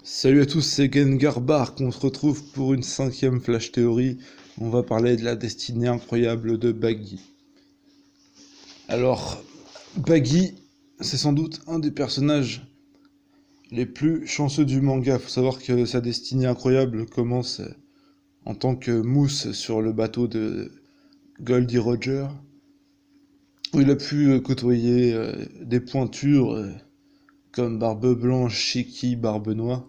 Salut à tous, c'est Gengar Bark, on se retrouve pour une 5e Flash Theory. On va parler de la destinée incroyable de Baggy. Alors, Baggy, c'est sans doute un des personnages les plus chanceux du manga. Faut savoir que sa destinée incroyable commence en tant que mousse sur le bateau de Goldie Roger, où il a pu côtoyer des pointures comme Barbe Blanche, Shiki, Barbe Noire.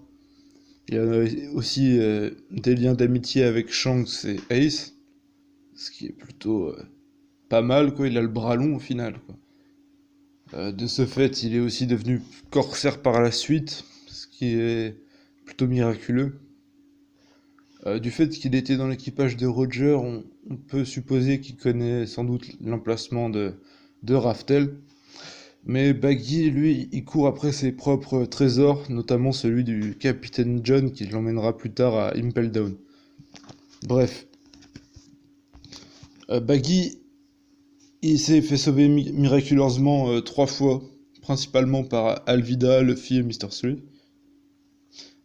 Il y a aussi des liens d'amitié avec Shanks et Ace, ce qui est plutôt pas mal, quoi. Il a le bras long au final, quoi. De ce fait, il est aussi devenu corsaire par la suite, ce qui est plutôt miraculeux. Du fait qu'il était dans l'équipage de Roger, on peut supposer qu'il connaît sans doute l'emplacement de Raftel. Mais Baggy, lui, il court après ses propres trésors, notamment celui du capitaine John qui l'emmènera plus tard à Impel Down. Bref, Baggy, il s'est fait sauver miraculeusement 3 fois, principalement par Alvida, Luffy et Mr. Three.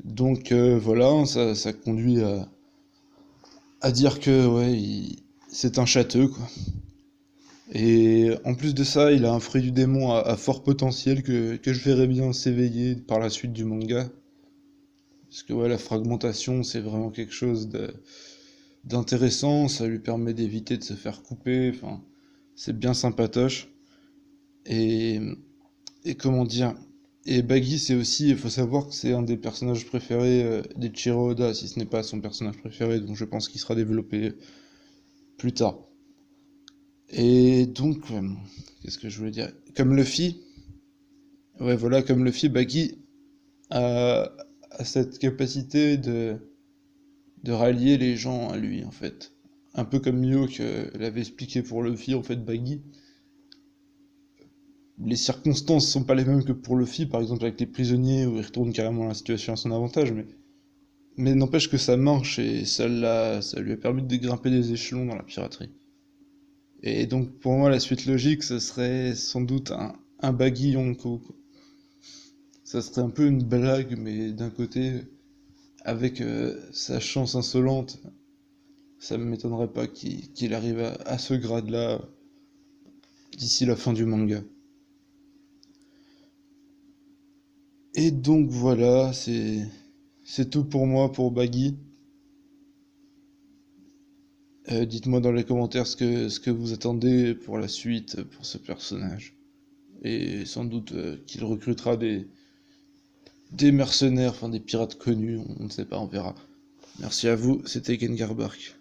Donc voilà, ça conduit à dire que ouais, c'est un châteux, quoi. Et en plus de ça, il a un fruit du démon à fort potentiel que je verrais bien s'éveiller par la suite du manga. Parce que ouais, la fragmentation, c'est vraiment quelque chose d'intéressant, ça lui permet d'éviter de se faire couper, enfin, c'est bien sympatoche. Et, et comment dire, et Baggy, c'est aussi, il faut savoir que c'est un des personnages préférés d'Ichiro Oda, si ce n'est pas son personnage préféré, donc je pense qu'il sera développé plus tard. Et donc, qu'est-ce que je voulais dire? Comme Luffy, ouais voilà, comme Luffy, Baggy a cette capacité de rallier les gens à lui, en fait. Un peu comme Mihawk l'avait expliqué pour Luffy, en fait, Baggy. Les circonstances sont pas les mêmes que pour Luffy, par exemple avec les prisonniers, où il retourne carrément la situation à son avantage, mais n'empêche que ça marche et ça lui a permis de grimper des échelons dans la piraterie. Et donc pour moi, la suite logique, ce serait sans doute un Baggy Yonko, quoi. Ça serait un peu une blague, mais d'un côté, avec sa chance insolente, ça ne m'étonnerait pas qu'il arrive à ce grade-là d'ici la fin du manga. Et donc voilà, c'est tout pour moi pour Baggy. Dites-moi dans les commentaires ce que vous attendez pour la suite, pour ce personnage. Et sans doute qu'il recrutera des mercenaires, enfin des pirates connus, on ne sait pas, on verra. Merci à vous, c'était Gengar Bark.